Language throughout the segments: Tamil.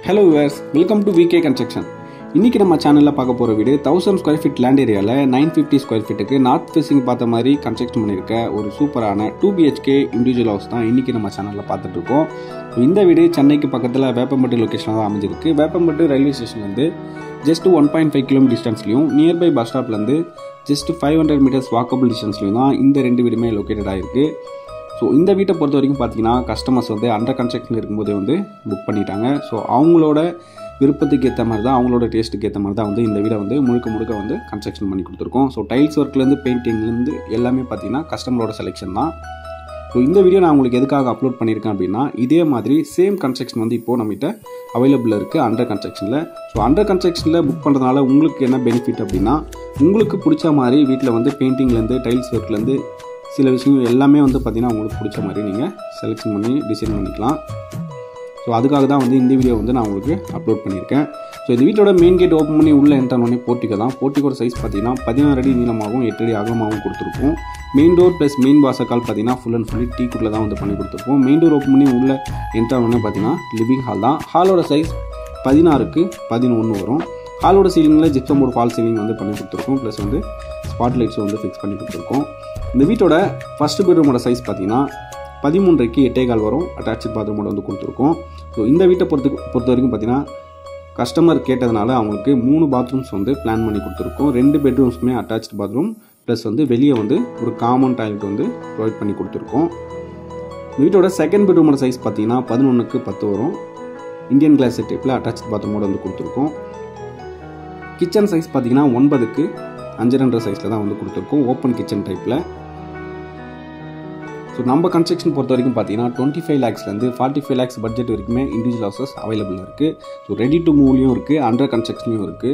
Hello viewers, welcome to VK Construction. இன்னைக்கு நம்ம சேனல்ல பார்க்க போற வீடு 1000 ஸ்கொயர் ஃபீட் லேண்ட் ஏரியால 950 ஸ்கொயர் ஃபீட்டுக்கு நார்த் ஃபேசிங் பார்த்த மாதிரி கன்ஸ்ட்ரக்ட் பண்ணிருக்க ஒரு சூப்பரான 2 BHK இண்டிவிஜுவல் ஹவுஸ் தான் இன்னைக்கு நம்ம சேனல்ல பார்த்துட்டு இருக்கோம். இந்த வீடு சென்னைக்கு பக்கத்துல வேப்பம்பட்டு லொகேஷன்ல தான் அமைஞ்சிருக்கு. வேப்பம்பட்டு ரயில்வே ஸ்டேஷன்ல இருந்து ஜஸ்ட் 1.5 km டிஸ்டன்ஸ்லயும் நியர்பை பஸ் ஸ்டாப்ல இருந்து ஜஸ்ட் 500 மீட்டர்ஸ் வாக்கபிள் டிஸ்டன்ஸ்லயும் தான் இந்த ரெண்டு வீடுமே லொகேட்டட் ஆயிருக்கு. ஸோ இந்த வீட்டை பொறுத்த வரைக்கும் பார்த்தீங்கன்னா கஸ்டமர்ஸ் வந்து அண்டர் கன்ஸ்ட்ரக்ஷன் இருக்கும்போதே வந்து புக் பண்ணிட்டாங்க. ஸோ அவங்களோட விருப்பத்துக்கு ஏற்ற மாதிரி தான், அவங்களோட டேஸ்ட்டுக்கு ஏற்ற மாதிரி தான் வந்து இந்த வீடை வந்து முழுக்க வந்து கன்ஸ்ட்ரக்ஷன் பண்ணி கொடுத்துருக்கோம். ஸோ டைல்ஸ் ஒர்க்லேருந்து பெயிண்டிங்லேருந்து எல்லாமே பார்த்தீங்கன்னா கஸ்டமரோட செலெக்ஷன் தான். ஸோ இந்த வீடியோ நான் உங்களுக்கு எதுக்காக அப்லோட் பண்ணியிருக்கேன் அப்படின்னா, இதே மாதிரி சேம் கன்ஸ்ட்ரக்ஷன் வந்து இப்போது நம்மகிட்ட அவைலபிள் இருக்குது அண்டர் கன்ஸ்ட்ரக்ஷனில். ஸோ அண்டர் கன்ஸ்ட்ரக்ஷனில் புக் பண்ணுறதுனால உங்களுக்கு என்ன பெனிஃபிட் அப்படின்னா, உங்களுக்கு பிடிச்ச மாதிரி வீட்டில் வந்து பெயிண்டிங்லேருந்து டைல்ஸ் ஒர்க்லேருந்து சில விஷயங்கள் எல்லாமே வந்து பார்த்திங்கன்னா உங்களுக்கு பிடிச்ச மாதிரி நீங்கள் செலெக்ஷன் பண்ணி டிசைன் பண்ணிக்கலாம். ஸோ அதுக்காக தான் வந்து இந்த வீடியோ வந்து நான் உங்களுக்கு அப்லோட் பண்ணியிருக்கேன். ஸோ இந்த வீட்டோட மெயின் கேட் ஓப்பன் பண்ணி உள்ளே என்டர் பண்ணி போர்ட்டிகோ தான். போர்ட்டிகோட சைஸ் பார்த்தீங்கன்னா 16 அடி நீளமாகவும் 8 அடி அகலமாகவும் கொடுத்துருக்கோம். மெயின் டோர் ப்ளஸ் மெயின் வாசக்கால் பார்த்தீங்கன்னா ஃபுல் அண்ட் ஃபுல்லி டீ குட்டில் தான் வந்து பண்ணி கொடுத்துருப்போம். மெயின் டோர் ஓப்பன் பண்ணி உள்ளே என்டர் பண்ணி பார்த்தீங்கன்னா லிவிங் ஹால் தான். ஹாலோட சைஸ் 16க்கு 11 வரும். ஹாலோட சீலிங்கில் ஜிப்சம் போர்டு ஃபால் சீலிங் வந்து பண்ணி கொடுத்துருக்கோம். ப்ளஸ் வந்து ஸ்பாட் லைட்ஸும் வந்து ஃபிக்ஸ் பண்ணி கொடுத்துருக்கோம். இந்த வீட்டோட ஃபர்ஸ்ட் பெட்ரூமோட சைஸ் பார்த்தீங்கன்னா 13க்கு 8.25 வரும். அட்டாச்சு பாத்ரூமோட வந்து கொடுத்துருக்கோம். ஸோ இந்த வீட்டை பொறுத்த வரைக்கும் பார்த்தீங்கன்னா கஸ்டமர் கேட்டதுனால அவங்களுக்கு 3 பாத்ரூம்ஸ் வந்து பிளான் பண்ணி கொடுத்துருக்கோம். 2 பெட்ரூம்ஸுமே அட்டாச்சு பாத்ரூம் ப்ளஸ் வந்து வெளியே வந்து ஒரு காமன் டாய்லெட் வந்து ப்ரொவைட் பண்ணி கொடுத்துருக்கோம். வீட்டோட செகண்ட் பெட்ரூமோட சைஸ் பார்த்தீங்கன்னா 11க்கு 10 வரும். இந்தியன் கிளாஸ் டைப்பில் அட்டாச்சு பாத்ரூமோட வந்து கொடுத்துருக்கோம். கிச்சன் சைஸ் பார்த்தீங்கன்னா 9க்கு 5.5 சைஸில் தான் வந்து கொடுத்துருக்கோம். ஓப்பன் கிச்சன் டைப்பில். ஸோ நம்ம கன்ஸ்ட்ரக்ஷன் பொறுத்த வரைக்கும் பார்த்தீங்கன்னா 25 lakhsலேருந்து 45 lakhs பட்ஜெட் வரைக்குமே இண்டிவிஜுவல் ஹவுசஸ் அவைலபிள் இருக்குது. ஸோ ரெடி டு மூவ்லையும் இருக்குது, அண்டர் கன்ஸ்ட்ரக்ஷன்லையும் இருக்குது.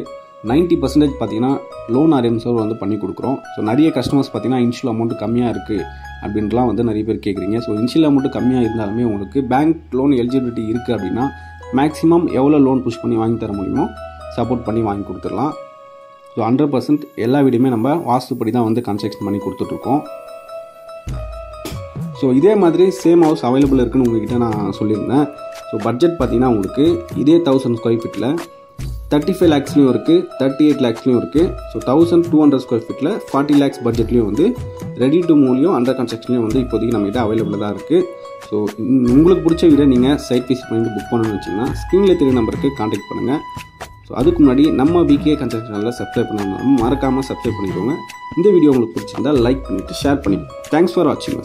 90% பார்த்தீங்கன்னா லோன் அரேஞ்ச்மெண்ட் வந்து பண்ணி கொடுக்குறோம். ஸோ நிறைய கஸ்டமர்ஸ் பார்த்தீங்கன்னா இனிஷியல் அமௌண்ட் கம்மியாக இருக்குது அப்படின்லாம் வந்து நிறைய பேர் கேட்குறீங்க. ஸோ இனிஷியல் அமௌண்ட் கம்மியாக இருந்தாலுமே உங்களுக்கு பேங்க் லோன் எலிஜிபிலிட்டி இருக்குது அப்படின்னா மேக்ஸிமம் எவ்வளோ லோன் புஷ் பண்ணி வாங்கி தர முடியுமோ சப்போர்ட் பண்ணி வாங்கி கொடுத்துடலாம். ஸோ 100% எல்லா வீடுமே நம்ம வாஸ்துப்படி தான் வந்து கன்ஸ்ட்ரக்ஷன் பண்ணி கொடுத்துட்ருக்கோம். ஸோ இதே மாதிரி சேம் ஹவுஸ் அவைலபிள் இருக்குன்னு உங்ககிட்ட நான் சொல்லியிருந்தேன். ஸோ பட்ஜெட் பார்த்தீங்கன்னா உங்களுக்கு இதே 1000 ஸ்கொயர் ஃபீட்டில் 35 lakhsலையும் இருக்குது, 38 lakhsலையும் இருக்குது. ஸோ 1200 ஸ்கொயர் ஃபீட்டில் 40 lakhs பட்ஜெட்லேயும் வந்து ரெடி டு மூவ்லையும் அண்டர் கன்ஸ்ட்ரக்ஷன்லையும் வந்து இப்போதைக்கு நம்மகிட்ட அவைலபிளாக தான் இருக்குது. ஸோ உங்களுக்கு பிடிச்ச வீடை நீங்கள் சைட் விசிட் பண்ணிட்டு புக் பண்ணணும்னு வச்சிங்கன்னா ஸ்க்ரீனில் தெரிய நம்பருக்கு கான்டாக்ட் பண்ணுங்கள். ஸோ அதுக்கு முன்னாடி நம்ம VK கன்ஸ்ட்ரக்ஷன் சேனலில் சப்ஸ்கிரைப் பண்ணாமல் மறக்காமல் சப்ஸ்கிரைப் பண்ணிக்கோங்க. இந்த வீடியோ உங்களுக்கு பிடிச்சிருந்தால் லைக் பண்ணிவிட்டு ஷேர் பண்ணிக்கோங்க. தேங்க்ஸ் ஃபார் வாட்சிங்.